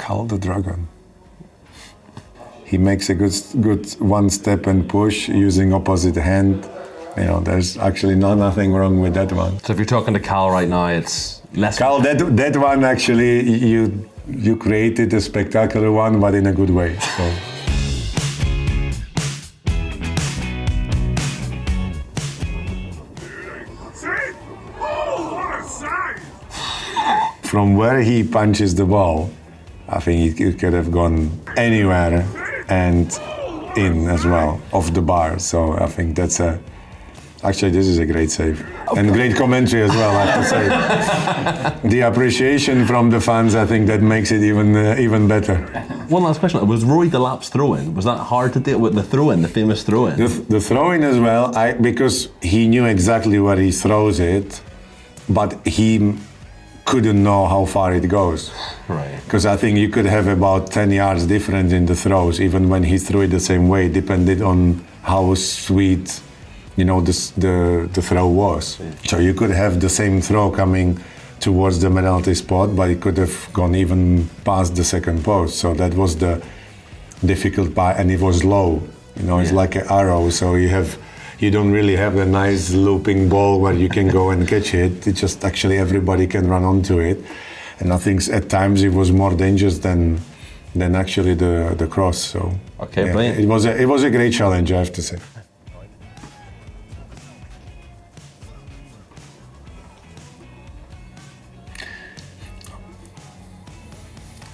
Call the dragon. He makes a good one step and push using opposite hand. You know, there's actually nothing wrong with that one. So if you're talking to Cal right now, it's less. Cal, that one actually you created a spectacular one, but in a good way. So. From where he punches the ball, I think it could have gone anywhere and in as well, off the bar. So I think that's actually this is a great save. Okay. And great commentary as well, I have to say. The appreciation from the fans, I think that makes it even better. One last question, was Roy Delap's throw-in, was that hard to deal with, the throw-in, the famous throw-in? The throw-in as well, because he knew exactly where he throws it, but he couldn't know how far it goes. Right. Because I think you could have about 10 yards difference in the throws, even when he threw it the same way, depended on how sweet, you know, the throw was. Yeah. So you could have the same throw coming towards the penalty spot, but it could have gone even past the second post. So that was the difficult part, and it was low. You know, it's like an arrow, so you don't really have a nice looping ball where you can go and catch it. It just actually everybody can run onto it. And I think at times it was more dangerous than actually the cross. So okay, yeah, brilliant. It was a great challenge, I have to say.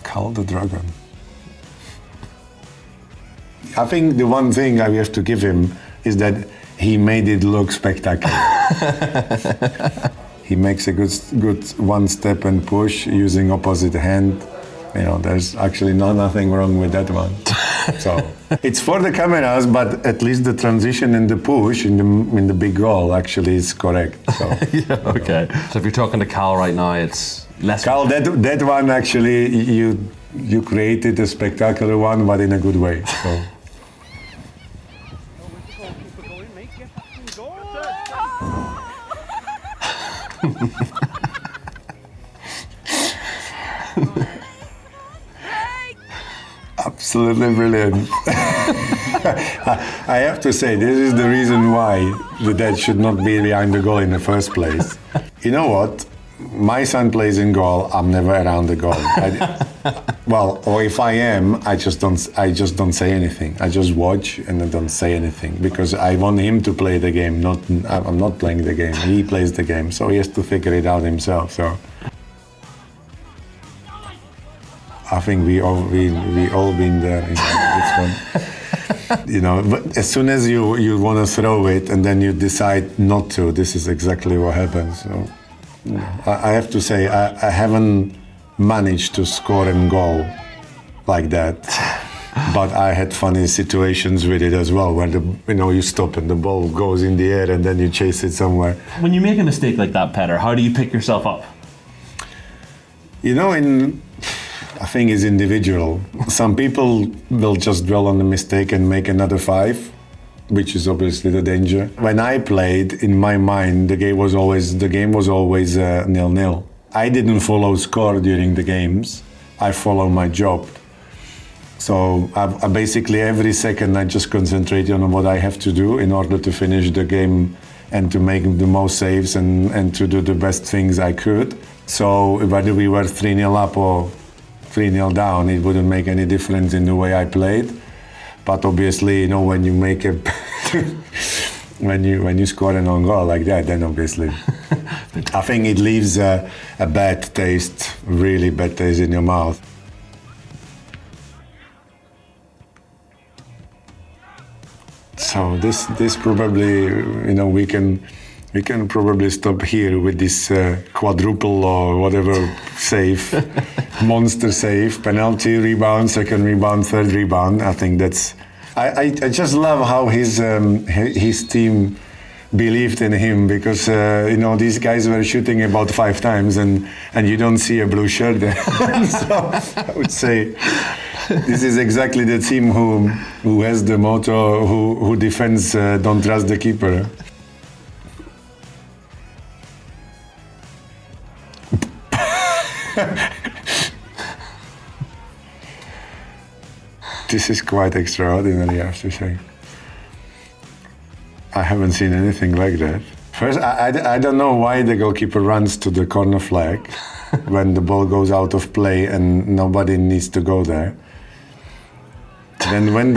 Call the dragon. I think the one thing I have to give him is that he made it look spectacular. He makes a good one step and push using opposite hand. You know, there's actually nothing wrong with that one. So it's for the cameras, but at least the transition and the push in the big goal actually is correct. So. Yeah, okay. So if you're talking to Cal right now, it's less. Cal, that one actually you created a spectacular one, but in a good way. So. Absolutely brilliant. I have to say, this is the reason why the dad should not be behind the goal in the first place. You know what? My son plays in goal. I'm never around the goal. Well, or if I am, I just don't say anything. I just watch and I don't say anything because I want him to play the game. I'm not playing the game. He plays the game, so he has to figure it out himself. So. I think we all been there in this one. You know, but as soon as you want to throw it and then you decide not to, this is exactly what happens. So, you know, I have to say I haven't managed to score a goal like that, but I had funny situations with it as well, where you stop and the ball goes in the air and then you chase it somewhere. When you make a mistake like that, Petr, how do you pick yourself up? You know, I think it's individual. Some people will just dwell on the mistake and make another 5, which is obviously the danger. When I played, in my mind, the game was always 0-0. I didn't follow score during the games. I follow my job. So I basically every second I just concentrate on what I have to do in order to finish the game and to make the most saves and to do the best things I could. So whether we were 3-0 up or 3-0 down, it wouldn't make any difference in the way I played. But obviously, you know, when you make a when you score an own goal like that, then obviously I think it leaves a bad taste, really bad taste in your mouth. So this probably, you know, we can probably stop here with this quadruple or whatever save, monster save, penalty, rebound, second rebound, third rebound. I think that's. I just love how his team believed in him because you know, these guys were shooting about 5 times and you don't see a blue shirt there. So I would say this is exactly the team who has the motto who defends don't trust the keeper. This is quite extraordinary, I have to say. I haven't seen anything like that. First, I don't know why the goalkeeper runs to the corner flag when the ball goes out of play and nobody needs to go there. Then when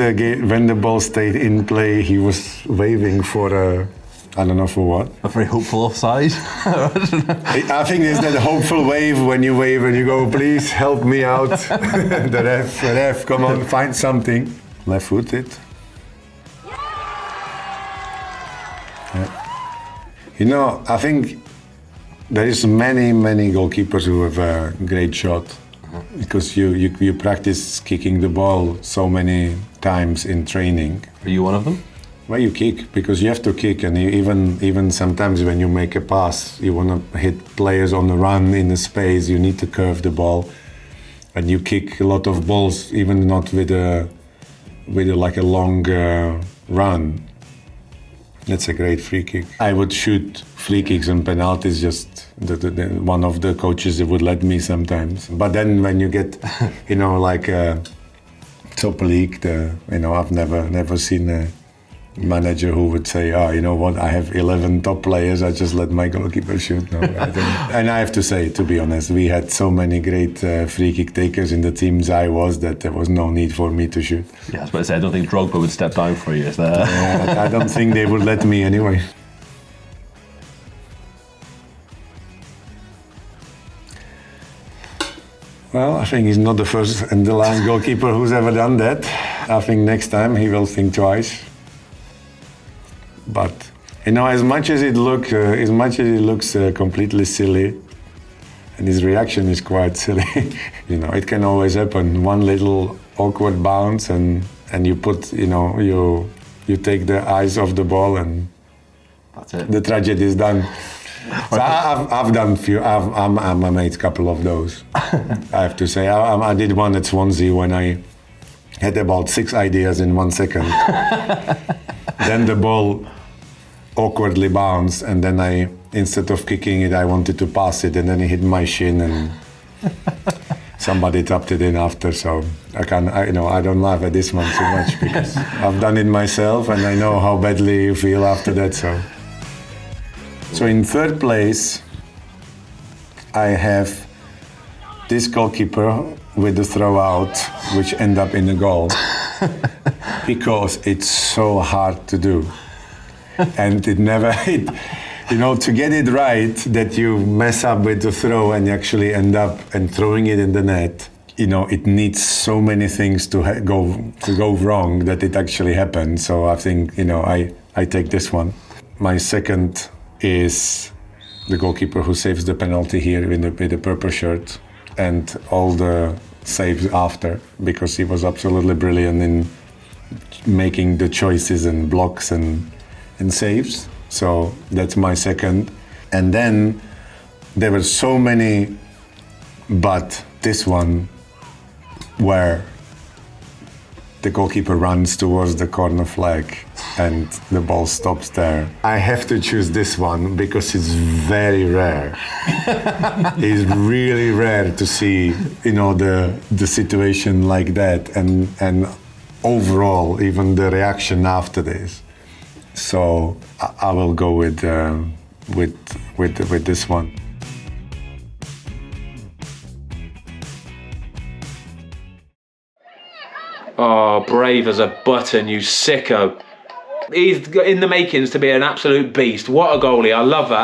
the ball stayed in play, he was waving for a, I don't know for what. A very hopeful offside. I think there's that hopeful wave when you wave and you go, please help me out. the ref, come on, find something. Left-footed. Yeah. You know, I think there is many goalkeepers who have a great shot. Because you practice kicking the ball so many times in training. Are you one of them? Well, you kick because you have to kick, and even sometimes when you make a pass, you want to hit players on the run in the space. You need to curve the ball, and you kick a lot of balls, even not with a like a long run. That's a great free kick. I would shoot free kicks and penalties. Just one of the coaches would let me sometimes. But then when you get, like top league, I've never seen a manager who would say, oh, you know what, I have 11 top players, I just let my goalkeeper shoot. No, I don't. And I have to say, to be honest, we had so many great free kick takers in the teams I was that there was no need for me to shoot. Yeah, I was about to say, I don't think Drogba would step down for you, is there? Yeah, I don't think they would let me anyway. Well, I think he's not the first and the last goalkeeper who's ever done that. I think next time he will think twice. But as much as it looks completely silly, and his reaction is quite silly. It can always happen. One little awkward bounce, and you put, you take the eyes off the ball, and that's it. The tragedy is done. So I've done few. I made a couple of those. I have to say, I did one at Swansea when I had about 6 ideas in 1 second. Then the ball awkwardly bounced, and then instead of kicking it, I wanted to pass it, and then it hit my shin, and somebody tapped it in after. So I don't laugh at this one too much because I've done it myself, and I know how badly you feel after that. So in third place, I have this goalkeeper with the throw out, which end up in the goal, because it's so hard to do. And it never, to get it right, that you mess up with the throw and you actually end up and throwing it in the net, it needs so many things to go wrong that it actually happens. So I think, I take this one. My second is the goalkeeper who saves the penalty here with the purple shirt and all the saves after, because he was absolutely brilliant in making the choices and blocks and saves. So that's my second. And then there were so many, but this one where the goalkeeper runs towards the corner flag and the ball stops there. I have to choose this one because it's very rare. It's really rare to see, the situation like that, and overall, even the reaction after this. So I will go with this one. Oh, brave as a button, you sicko. He's in the makings to be an absolute beast. What a goalie, I love that.